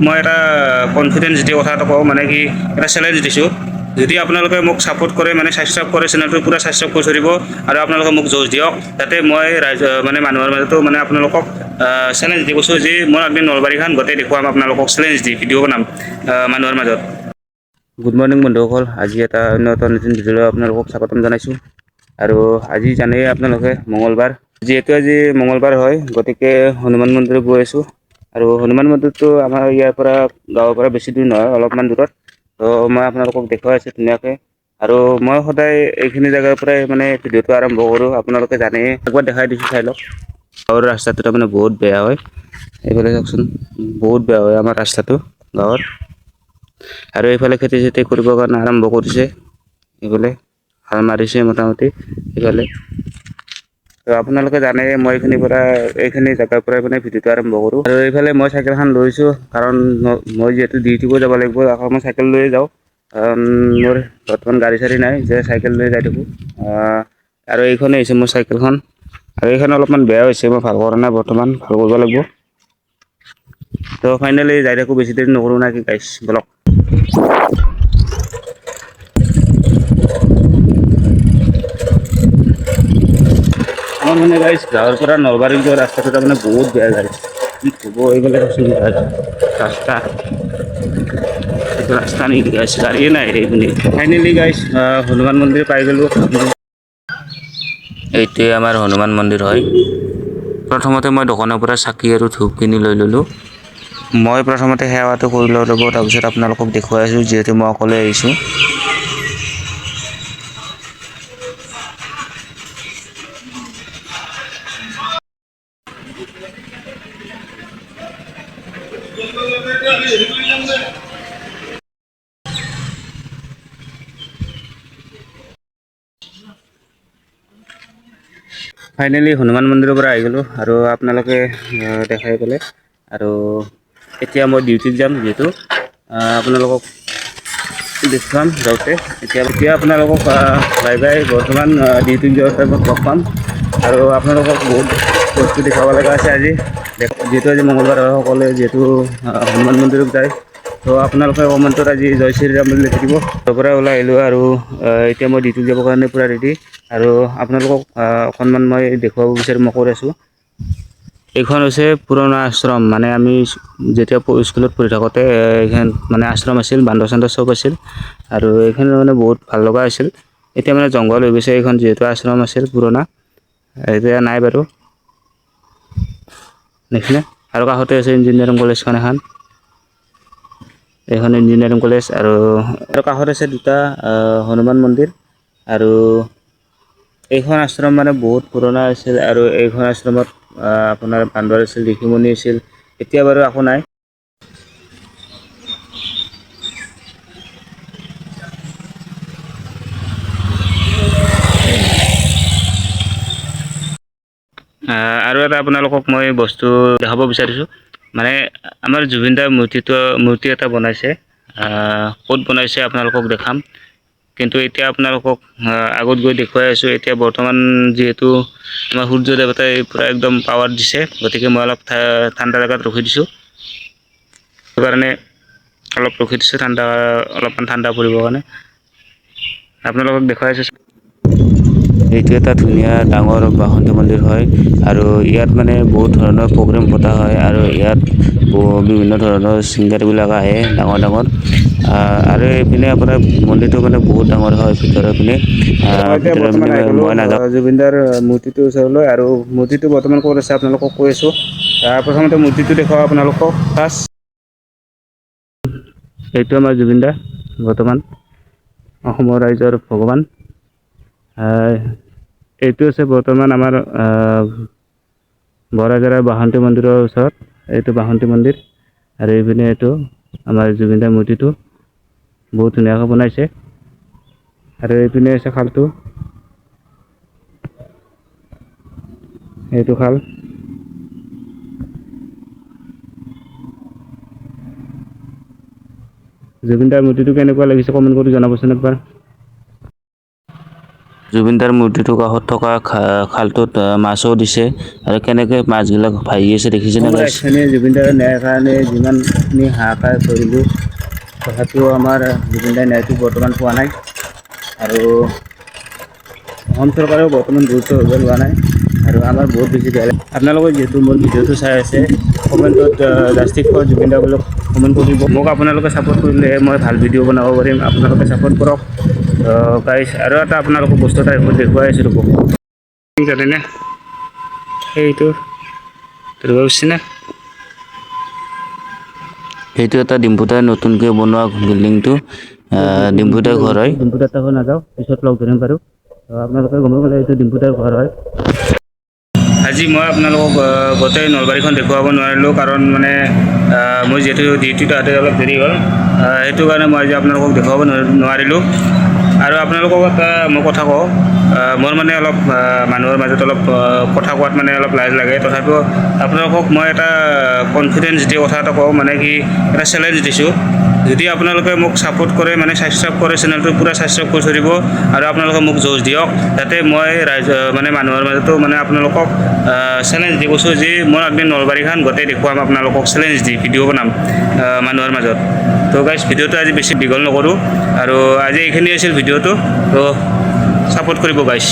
মই এটা কনফিডেন্স দিয়া কথা এটা কওঁ, মানে কি এটা চেলেঞ্জ দিছোঁ। যদি আপোনালোকে মোক ছাপোৰ্ট কৰে, মানে ছাবস্ক্ৰাইব কৰে চেনেলটো পূৰা ছাবস্ক্ৰাইব কৰি থৈ দিব, আৰু আপোনালোকে মোক যুঁজ দিয়ক, যাতে মই মানে মানুহৰ মাজতো মানে আপোনালোকক চেলেঞ্জ দি কৈছোঁ যে মই একদিন নলবাৰীখন গোটেই দেখুৱাম, আপোনালোকক চেলেঞ্জ দি ভিডিঅ' বনাম মানুহৰ মাজত। গুড মৰ্ণিং বন্ধুসকল, আজি এটা অন্য এটা নতুন ভিডিঅ'লৈ আপোনালোকক স্বাগতম জনাইছোঁ। আৰু আজি জানেই আপোনালোকে মঙলবাৰ, যিহেতু আজি মঙলবাৰ হয়, গতিকে হনুমান মন্দিৰত গৈ আছোঁ। আৰু হনুমান মন্দিৰটো আমাৰ ইয়াৰ পৰা গাঁৱৰ পৰা বেছি দূৰ নহয়, অলপমান দূৰত। তো মই আপোনালোকক দেখুৱাই আছোঁ ধুনীয়াকৈ। আৰু মই সদায় এইখিনি জেগাৰ পৰাই মানে ভিডিঅ'টো আৰম্ভ কৰোঁ, আপোনালোকে জানেই, একবাৰ দেখাই দিছোঁ চাই লওক। গাঁৱৰ ৰাস্তাটো তাৰমানে বহুত বেয়া হয়, এইফালে চাওকচোন, বহুত বেয়া হয় আমাৰ ৰাস্তাটো গাঁৱৰ। আৰু এইফালে খেতি চেতি কৰিবৰ কাৰণে আৰম্ভ কৰিছে, এইফালে হাল মাৰিছে মোটামুটি এইফালে। তো আপোনালোকে জানে মই এইখিনি জেগাৰ পৰাই মানে ভিডিঅ'টো আৰম্ভ কৰোঁ। আৰু এইফালে মই চাইকেলখন লৈছোঁ, কাৰণ মই যিহেতু ডিউটিলৈ যাব লাগিব, আকৌ মই চাইকেল লৈয়ে যাওঁ। মোৰ বৰ্তমান গাড়ী চাড়ী নাই যে চাইকেল লৈ যাই থাকোঁ। আৰু এইখনেই হৈছে মোৰ চাইকেলখন, আৰু এইখন অলপমান বেয়া হৈছে, মই ভাল কৰা নাই বৰ্তমান, ভাল কৰিব লাগিব। তো ফাইনেলি যাই থাকোঁ, বেছি দেৰি নকৰোঁ না কি গাইছ, বলক। আমাৰ মানে গাইছ গাঁৱৰ পৰা নলবাৰীৰ যোৱা ৰাস্তাটো তাৰমানে বহুত বেয়া গাইছ, কি ক'ব। এইফালে ৰাস্তা, এইটো ৰাস্তা নেকি গাইছ, গাড়ীয়ে নাই এইপিনে। ফাইনেলি গাইছ হনুমান মন্দিৰ পাই গ'লোঁ। এইটোৱে আমাৰ হনুমান মন্দিৰ হয়। প্ৰথমতে মই দোকানৰ পৰা চাকি আৰু ধূপ কিনি লৈ ল'লোঁ। মই প্ৰথমতে সেৱাটো কৰি লৈ ল'ব, তাৰপিছত আপোনালোকক দেখুৱাই আছোঁ, যিহেতু মই অকলে আহিছোঁ। ফাইনেলি হনুমান মন্দিৰৰ পৰা আহি গ'লোঁ, আৰু আপোনালোকে দেখাই পেলাই। আৰু এতিয়া মই ডিউটিত যাম, যিহেতু আপোনালোকক দেখুৱাম যাওঁতে। এতিয়া আপোনালোকক বাই বাই, বৰ্তমান ডিউটিত যোৱাৰ টাইমত লগ পাম। আৰু আপোনালোকক বহুত বস্তু দেখাব লগা আছে আজি, যিহেতু আজি মঙলবাৰ হয়, সকলোৱে যিহেতু হনুমান মন্দিৰত যায়। তো আপোনালোকে কমেণ্টত আজি জয় শ্ৰীৰাম বুলি লিখি দিব। তাৰ পৰা ওলাই আহিলোঁ, আৰু এতিয়া মই ডিউটিত যাবৰ কাৰণে পূৰা ৰেডি। আৰু আপোনালোকক অকণমান মই দেখুৱাব বিচাৰোঁ, মই কৈ আছোঁ। এইখন হৈছে পুৰণা আশ্ৰম, মানে আমি যেতিয়া স্কুলত পঢ়ি থাকোঁতে এইখন মানে আশ্ৰম আছিল, বান্দৰ চান্দৰ চব আছিল। আৰু এইখন মানে বহুত ভাল লগা আছিল। এতিয়া মানে জংঘল হৈ গৈছে এইখন, যিহেতু আশ্ৰম আছিল পুৰণা, এতিয়া নাই বাৰু। দেখিলে, আৰু কাষতে আছে ইঞ্জিনিয়াৰিং কলেজখন এখন। এইখন ইঞ্জিনিয়াৰিং কলেজ, আৰু কাষত আছে দুটা হনুমান মন্দিৰ। আৰু এইখন আশ্ৰম মানে বহুত পুৰণা আছিল, আৰু এইখন আশ্ৰমত আপোনাৰ বান্দৰ আছিল, ঋষিমুনি আছিল। এতিয়া বাৰু একো নাই। আৰু এটা আপোনালোকক মই বস্তু দেখাব বিচাৰিছোঁ, মানে আমাৰ জুবিনদাৰ মূৰ্তি এটা বনাইছে। ক'ত বনাইছে আপোনালোকক দেখাম, কিন্তু এতিয়া আপোনালোকক আগত গৈ দেখুৱাই আছোঁ। এতিয়া বৰ্তমান যিহেতু আমাৰ সূৰ্য দেৱতাই পূৰা একদম পাৱাৰ দিছে, গতিকে মই অলপ ঠাণ্ডা জেগাত ৰখি দিছোঁ। সেইটো কাৰণে অলপ ৰখি দিছোঁ, অলপমান ঠাণ্ডা পৰিবৰ কাৰণে। আপোনালোকক দেখুৱাই আছোঁ। এইটো এটা ধুনীয়া ডাঙৰ বাসন্তী মন্দিৰ হয়, আৰু ইয়াত মানে বহুত ধৰণৰ প্ৰগ্ৰেম পতা হয়, আৰু ইয়াত বিভিন্ন ধৰণৰ ছিংগাৰবিলাক আহে, ডাঙৰ ডাঙৰ। আৰু এইপিনে আপোনাৰ মন্দিৰটো মানে বহুত ডাঙৰ হয়, ভিতৰৰ পিনে। ভিতৰৰ পিনে মই নাযাওঁ। জুবিনদাৰ মূৰ্তিটোৰ ওচৰলৈ, আৰু মূৰ্তিটো বৰ্তমান ক'ত আছে আপোনালোকক কৈ আছোঁ। প্ৰথমতে মূৰ্তিটো দেখুৱাওঁ আপোনালোকক ফাৰ্ষ্ট। এইটো আমাৰ জুবিন দা, বৰ্তমান অসমৰ ৰাইজৰ ভগৱান। এইটো আছে বৰ্তমান আমাৰ বৰাজৰা বাসন্তী মন্দিৰৰ ওচৰত, এইটো বাসন্তী মন্দিৰ। আৰু এইপিনে এইটো আমাৰ জুবিনদাৰ মূৰ্তিটো বহুত ধুনীয়াকৈ বনাইছে। আৰু এইপিনে আছে খালটো, এইটো খাল। জুবিনদাৰ মূৰ্তিটো কেনেকুৱা লাগিছে কমেণ্ট কৰি জনাবচোন একবাৰ। জুবিন দাৰ মূৰ্তিটোৰ কাষত থকা খালটোত মাছো দিছে আৰু কেনেকৈ মাছবিলাক ভাহি আছে দেখিছেনে গাইছ? জুবিন দাৰ ন্যায়ৰ কাৰণে যিমানখিনি হাহাকাৰ কৰিলোঁ তথাপিও আমাৰ জুবিন দাৰ ন্যায়টো বৰ্তমান পোৱা নাই আৰু অসম চৰকাৰেও বৰ্তমান গুৰুত্ব লোৱা নাই আৰু আমাৰ বহুত বেছি বেয়া লাগে। আপোনালোকে যিহেতু মোৰ ভিডিঅ'টো চাই আছে কমেণ্টত জাষ্টিস ফৰ জুবিন দা বুলি কমেণ্ট কৰিব। মোক আপোনালোকে ছাপোৰ্ট কৰিলেহে মই ভাল ভিডিঅ' বনাব পাৰিম। আপোনালোকে ছাপোৰ্ট কৰক গাইছ। আৰু এটা আপোনালোকক বস্তু এটা দেখুৱাই আছোঁ ৰ'ব। জানেনে সেইটো ধৰিব পাৰিছেনে? সেইটো এটা ডিম্পুদাই নতুনকৈ বনোৱা বিল্ডিংটো ডিম্পুদাৰ ঘৰ হয়। ডিম্পুদাৰ তাত নাযাওঁ, পিছত লগ ধৰিম বাৰু। আপোনালোকে গম পালে এইটো ডিম্পুদাৰ ঘৰ হয়। আজি মই আপোনালোকক গোটেই নলবাৰীখন দেখুৱাব নোৱাৰিলোঁ কাৰণ মানে মই যিহেতু ডিউটিটো তাতে অলপ দেৰি হ'ল সেইটো কাৰণে মই আজি আপোনালোকক দেখুৱাব নোৱাৰিলোঁ। আৰু আপোনালোকক এটা মই কথা কওঁ, মোৰ মানে অলপ মানুহৰ মাজত অলপ কথা কোৱাত মানে অলপ লাজ লাগে। তথাপিও আপোনালোকক মই এটা কনফিডেঞ্চ দি কথা এটা কওঁ, মানে কি এটা চেলেঞ্জ দিছোঁ। যদি আপোনালোকে মোক ছাপোৰ্ট কৰে মানে ছাবস্ক্ৰাইব কৰে চেনেলটো পূৰা ছাবস্ক্ৰাইব কৰি থৈ দিব আৰু আপোনালোকে মোক যুঁজ দিয়ক যাতে মই মানে মানুহৰ মাজতো মানে আপোনালোকক চেলেঞ্জ দি কৈছোঁ যে মই একদিন নলবাৰীখন গোটেই দেখুৱাম আপোনালোকক চেলেঞ্জ দি ভিডিঅ' বনাম মানুহৰ মাজত। তো গাইজ ভিডিঅ'টো আজি বেছি দীঘল নকৰোঁ আৰু আজি এইখিনি আছিল ভিডিঅ'টো। তো ছাপোৰ্ট কৰিব গাইজ।